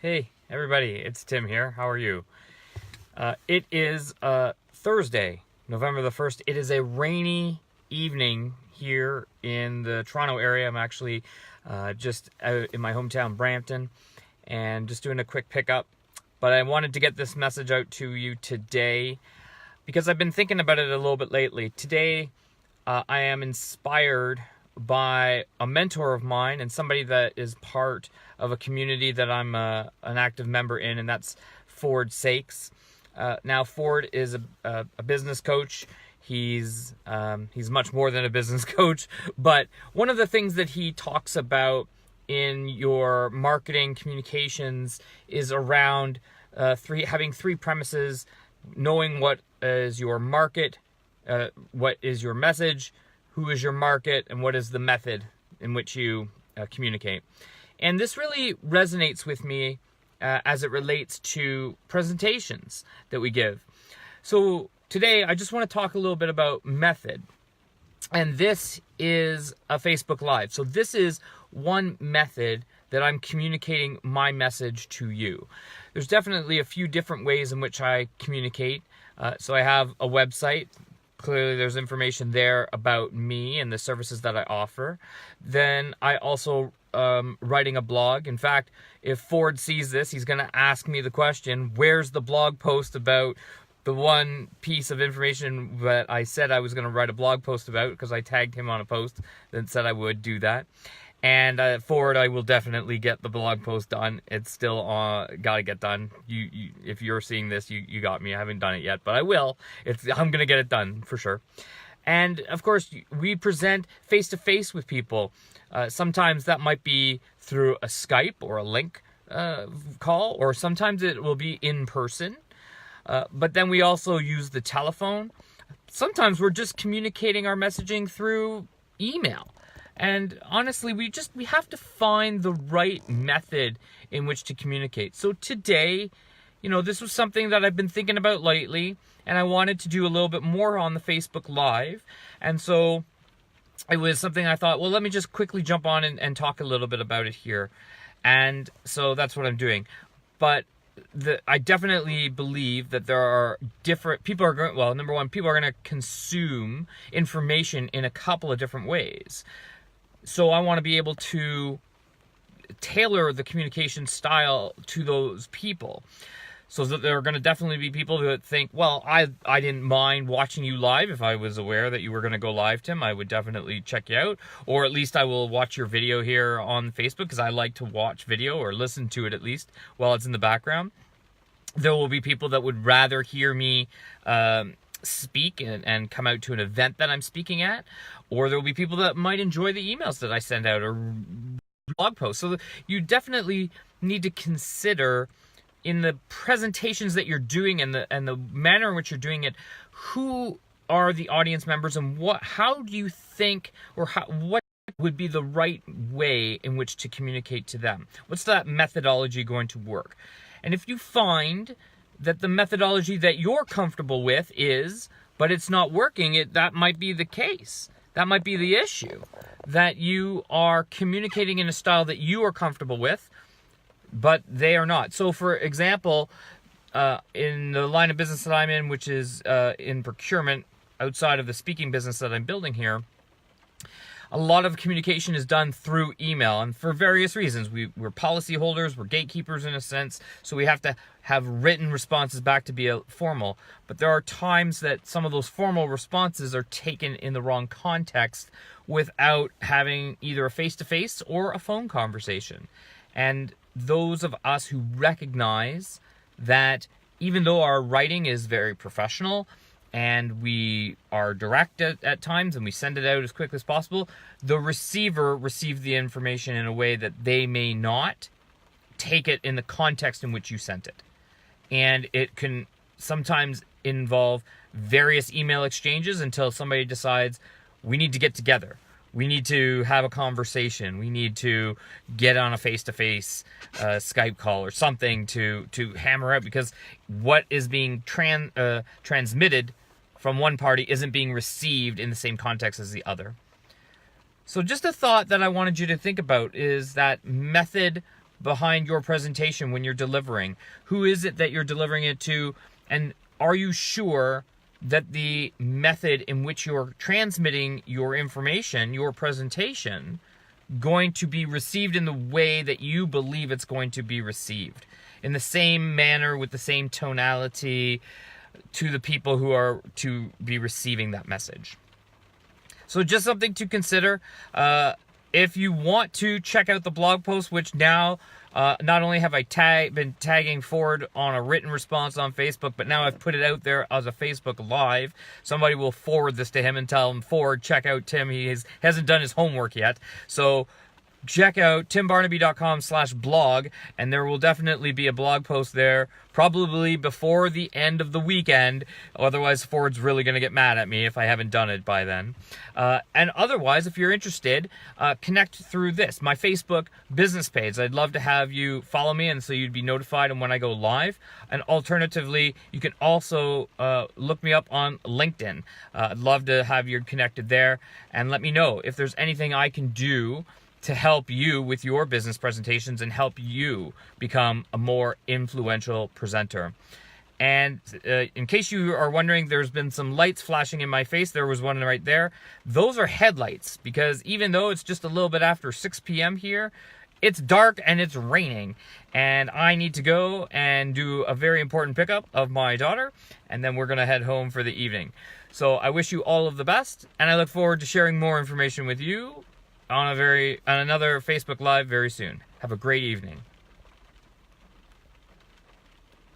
Hey, everybody, it's Tim here. How are you? It is Thursday, November the 1st. It is a rainy evening here in the Toronto area. I'm actually just out in my hometown, Brampton, and just doing a quick pickup. But I wanted to get this message out to you today because I've been thinking about it a little bit lately. Today, I am inspired by a mentor of mine and somebody that is part of a community that I'm an active member in, and that's Ford Saeks. Now, Ford is a business coach. He's much more than a business coach, but one of the things that he talks about in your marketing communications is around having three premises: knowing what is your market, what is your message, who is your market, and what is the method in which you communicate. And this really resonates with me as it relates to presentations that we give. So today I just want to talk a little bit about method. And this is a Facebook Live. So this is one method that I'm communicating my message to you. There's definitely a few different ways in which I communicate. So I have a website. Clearly, there's information there about me and the services that I offer. Then I also writing a blog. In fact, if Ford sees this, he's going to ask me the question, where's the blog post about the one piece of information that I said I was going to write a blog post about, because I tagged him on a post that said I would do that. And Ford, I will definitely get the blog post done. It's still got to get done. If you're seeing this, you got me. I haven't done it yet, but I will. I'm going to get it done for sure. And of course, we present face-to-face with people. Sometimes that might be through a Skype or a link call, or sometimes it will be in person. But then we also use the telephone. Sometimes we're just communicating our messaging through email. And honestly, we have to find the right method in which to communicate. So today, this was something that I've been thinking about lately, and I wanted to do a little bit more on the Facebook Live. And so it was something I thought, well, let me just quickly jump on and talk a little bit about it here. And so that's what I'm doing. But I definitely believe that there are different people are going. Well, number one, people are going to consume information in a couple of different ways. So I want to be able to tailor the communication style to those people. So that there are going to definitely be people who think, well, I didn't mind watching you live. If I was aware that you were going to go live, Tim, I would definitely check you out. Or at least I will watch your video here on Facebook, because I like to watch video, or listen to it at least while it's in the background. There will be people that would rather hear me speak and come out to an event that I'm speaking at. Or there will be people that might enjoy the emails that I send out, or blog posts. So you definitely need to consider, in the presentations that you're doing and the manner in which you're doing it, who are the audience members, and how do you think, or what would be the right way in which to communicate to them? What's that methodology going to work? And if you find that the methodology that you're comfortable with but it's not working, that might be the case. That might be the issue, that you are communicating in a style that you are comfortable with, but they are not. So, for example, in the line of business that I'm in, which is in procurement, outside of the speaking business that I'm building here, a lot of communication is done through email, and for various reasons. We're policy holders, we're gatekeepers in a sense, so we have to have written responses back to be formal. But there are times that some of those formal responses are taken in the wrong context without having either a face-to-face or a phone conversation. And those of us who recognize that even though our writing is very professional, and we are direct at times, and we send it out as quickly as possible, the receiver receives the information in a way that they may not take it in the context in which you sent it. And it can sometimes involve various email exchanges until somebody decides, we need to get together. We need to have a conversation. We need to get on a face-to-face Skype call or something to hammer out, because what is being transmitted from one party isn't being received in the same context as the other. So just a thought that I wanted you to think about is that method behind your presentation when you're delivering? Who is it that you're delivering it to? And are you sure that the method in which you're transmitting your information, your presentation, going to be received in the way that you believe it's going to be received? In the same manner, with the same tonality, to the people who are to be receiving that message. So just something to consider. If you want to check out the blog post, which now not only have I been tagging Ford on a written response on Facebook, but now I've put it out there as a Facebook Live. Somebody will forward this to him and tell him, Ford, check out Tim. He hasn't done his homework yet. So check out timbarnaby.com/blog, and there will definitely be a blog post there, probably before the end of the weekend. Otherwise, Ford's really going to get mad at me if I haven't done it by then. And otherwise, if you're interested, connect through this, my Facebook business page. I'd love to have you follow me, and so you'd be notified when I go live. And alternatively, you can also look me up on LinkedIn. I'd love to have you connected there, and let me know if there's anything I can do to help you with your business presentations and help you become a more influential presenter. And in case you are wondering, there's been some lights flashing in my face. There was one right there. Those are headlights, because even though it's just a little bit after 6 p.m. here, it's dark and it's raining. And I need to go and do a very important pickup of my daughter, and then we're going to head home for the evening. So I wish you all of the best, and I look forward to sharing more information with you on another Facebook Live very soon. Have a great evening.